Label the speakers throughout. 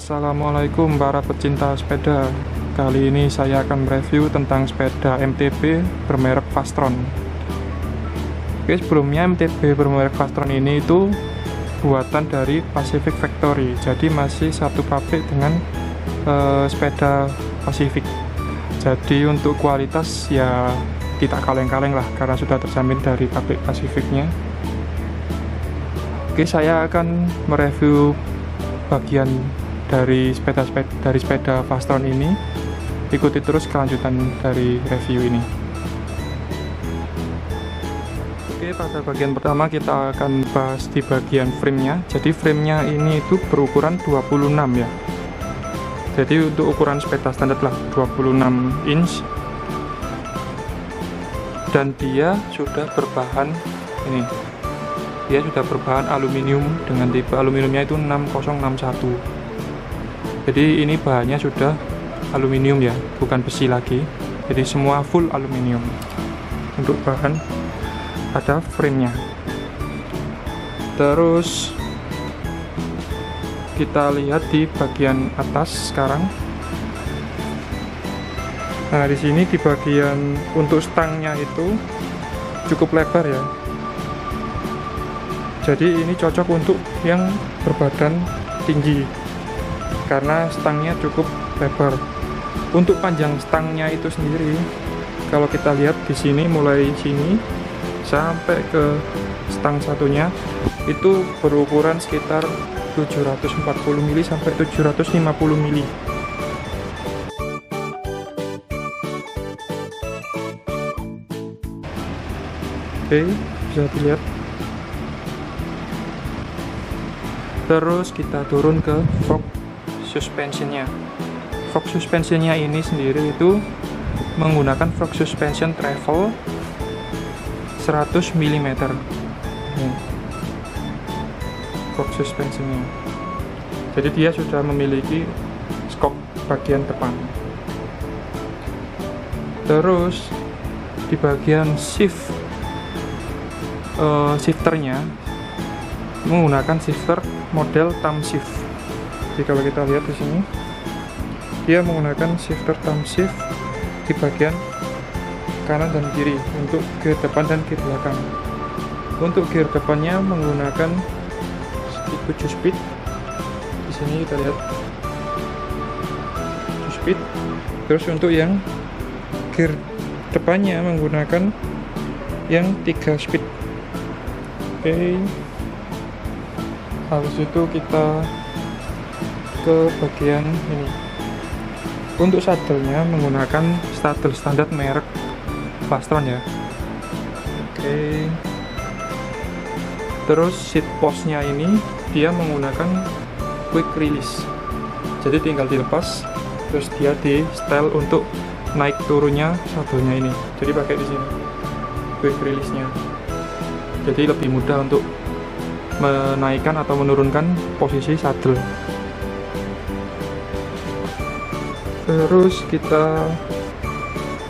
Speaker 1: Assalamualaikum para pecinta sepeda. Kali ini saya akan mereview tentang sepeda MTB bermerek Fastron. Oke, sebelumnya MTB bermerek Fastron ini itu buatan dari Pacific Factory, jadi masih satu pabrik dengan sepeda Pacific. Jadi untuk kualitas ya tidak kaleng-kaleng lah, karena sudah terjamin dari pabrik Pacificnya. Oke, saya akan mereview bagian dari sepeda Fastron ini. Ikuti terus kelanjutan dari review ini. Oke, pada bagian pertama kita akan bahas di bagian frame-nya. Jadi frame-nya ini itu berukuran 26 ya. Jadi untuk ukuran sepeda standar lah 26 inch. Dan dia sudah berbahan ini. Dia sudah berbahan aluminium dengan tipe aluminiumnya itu 6061. Jadi ini bahannya sudah aluminium ya, bukan besi lagi. Jadi semua full aluminium untuk bahan pada frame-nya. Terus kita lihat di bagian atas sekarang. Nah, di sini di bagian untuk stangnya itu cukup lebar ya. Jadi ini cocok untuk yang berbadan tinggi karena stangnya cukup lebar. Untuk panjang stangnya itu sendiri, kalau kita lihat di sini, mulai sini sampai ke stang satunya itu berukuran sekitar 740 mili sampai 750 mili. Oke, bisa dilihat. Terus kita turun ke fork suspensionnya. Fork suspensionnya ini sendiri itu menggunakan fork suspension travel 100 mm. Fork suspensionnya. Jadi dia sudah memiliki skok bagian depan. Terus di bagian shifternya menggunakan shifter model thumb shift. Jadi kalau kita lihat di sini, dia menggunakan shifter thumb shift di bagian kanan dan kiri untuk gear depan dan gear belakang. Untuk gear depannya menggunakan 7 speed. Di sini kita lihat 7 speed. Terus untuk yang gear depannya menggunakan yang 3 speed. Oke. Habis itu kita ke bagian ini. Untuk sadelnya menggunakan sadel standar merek Fastron ya. Oke. Terus seat postnya ini dia menggunakan quick release. Jadi tinggal dilepas, terus dia di setel untuk naik turunnya sadelnya ini. Jadi pakai di sini quick release-nya. Jadi lebih mudah untuk menaikkan atau menurunkan posisi sadel. Terus kita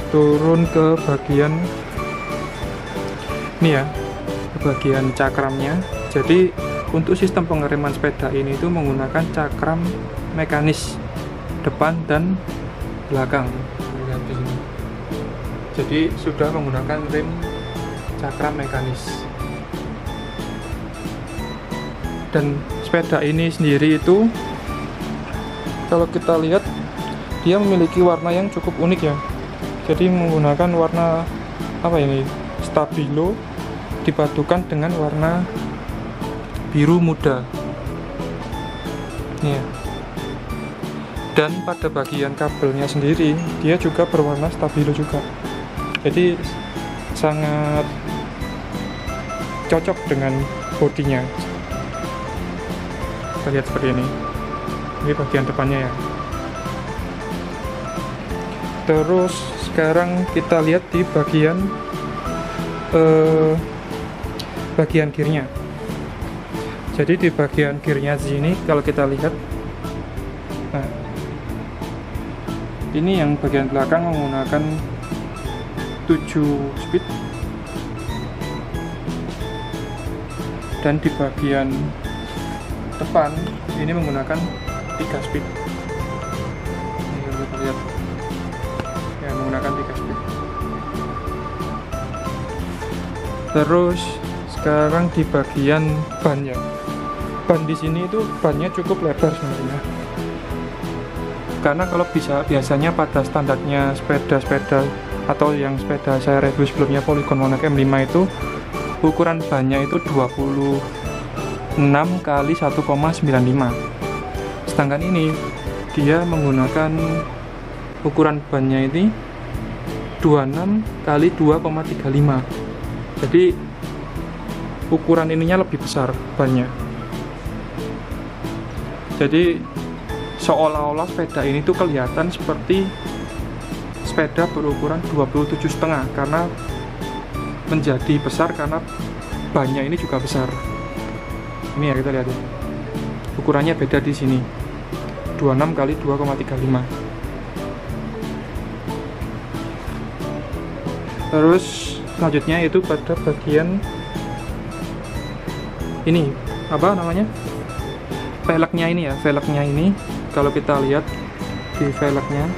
Speaker 1: turun ke bagian ini ya, ke bagian cakramnya. Jadi untuk sistem pengereman sepeda ini itu menggunakan cakram mekanis depan dan belakang. Lihat di sini. Jadi sudah menggunakan rem cakram mekanis. Dan sepeda ini sendiri itu kalau kita lihat dia memiliki warna yang cukup unik ya. Jadi menggunakan warna apa ini, stabilo dipadukan dengan warna biru muda nih ya. Dan pada bagian kabelnya sendiri dia juga berwarna stabilo juga. Jadi sangat cocok dengan bodinya. Kita lihat seperti ini bagian depannya ya. Terus sekarang kita lihat di bagian gearnya. Jadi di bagian gearnya sini kalau kita lihat, nah ini yang bagian belakang menggunakan 7 speed, dan di bagian depan ini menggunakan 3 speed. Ini kalau kita lihat ya, menggunakan 3 speed. Terus sekarang di bagian bannya, ban di sini itu bannya cukup lebar sebenarnya, karena kalau biasanya pada standarnya sepeda-sepeda atau yang sepeda saya review sebelumnya Polygon Monarch M5 itu ukuran bannya itu 26 kali 1,95, sedangkan ini dia menggunakan ukuran bannya ini 26 kali 2,35, jadi ukuran ininya lebih besar bannya. Jadi seolah-olah sepeda ini tuh kelihatan seperti sepeda berukuran 27,5 karena menjadi besar karena bannya ini juga besar. Ini ya, kita lihat ya, ukurannya beda di sini, 26 kali 2,35. Terus selanjutnya itu pada bagian ini, apa namanya, velgnya ini ya, velgnya ini kalau kita lihat di velgnya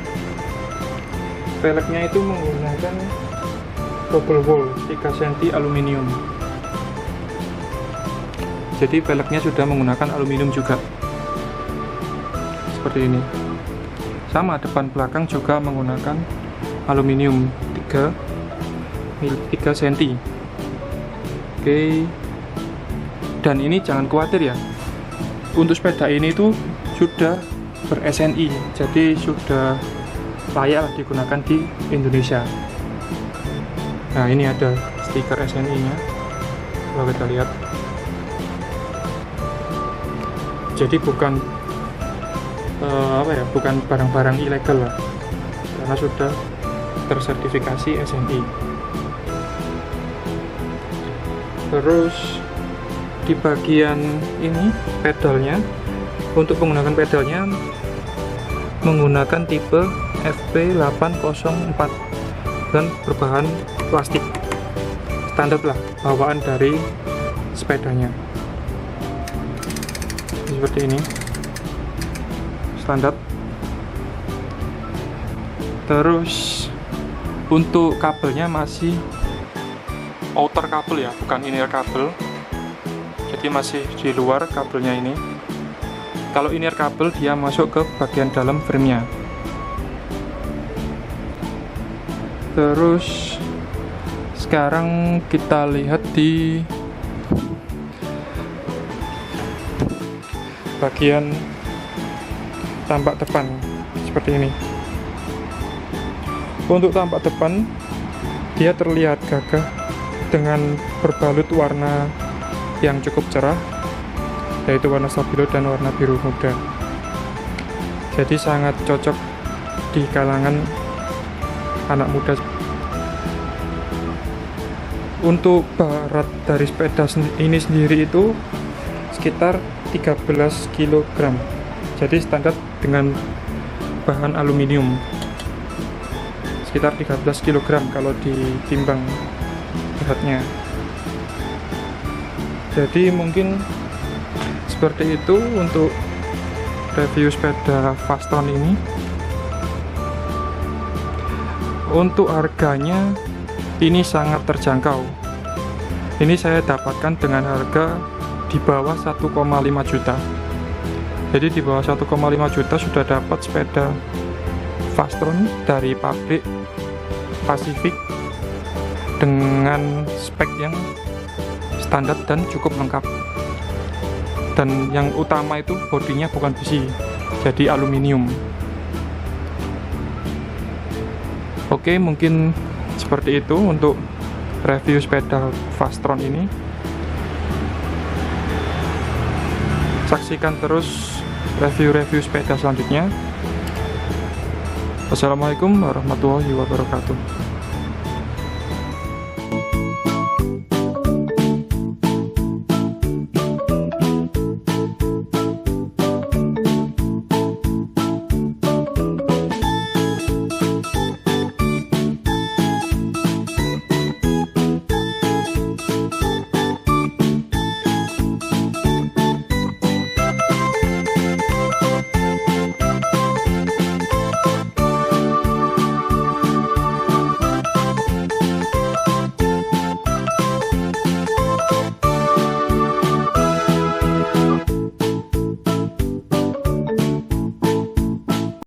Speaker 1: itu menggunakan double wall 3 cm aluminium. Jadi velgnya sudah menggunakan aluminium juga, seperti ini. Sama depan belakang juga menggunakan aluminium 3 cm. Oke. Dan ini jangan khawatir ya, untuk sepeda ini tuh sudah ber-SNI, jadi sudah layak digunakan di Indonesia. Nah, ini ada stiker SNI nya kalau kita lihat. Jadi bukan bukan barang-barang ilegal lah, karena sudah tersertifikasi SNI. Terus di bagian ini pedalnya, untuk menggunakan pedalnya menggunakan tipe FP804 dan berbahan plastik, standar lah bawaan dari sepedanya. Seperti ini, standar. Terus untuk kabelnya masih outer kabel ya, bukan inner kabel, jadi masih di luar kabelnya ini. Kalau inner kabel dia masuk ke bagian dalam frame-nya. Terus sekarang kita lihat di bagian tampak depan seperti ini. Untuk tampak depan dia terlihat gagah dengan berbalut warna yang cukup cerah, yaitu warna stabilo dan warna biru muda. Jadi sangat cocok di kalangan anak muda. Untuk berat dari sepeda ini sendiri itu sekitar 13 kg, jadi standar dengan bahan aluminium, sekitar 13 kg kalau ditimbang beratnya. Jadi mungkin seperti itu untuk review sepeda Fastron ini. Untuk harganya ini sangat terjangkau. Ini saya dapatkan dengan harga di bawah 1,5 juta. Jadi di bawah 1,5 juta sudah dapat sepeda Fastron dari pabrik Pacific dengan spek yang standar dan cukup lengkap. Dan yang utama itu bodinya bukan besi, jadi aluminium. Oke, mungkin seperti itu untuk review sepeda Fastron ini. Saksikan terus review-review sepeda selanjutnya. Wassalamualaikum warahmatullahi wabarakatuh.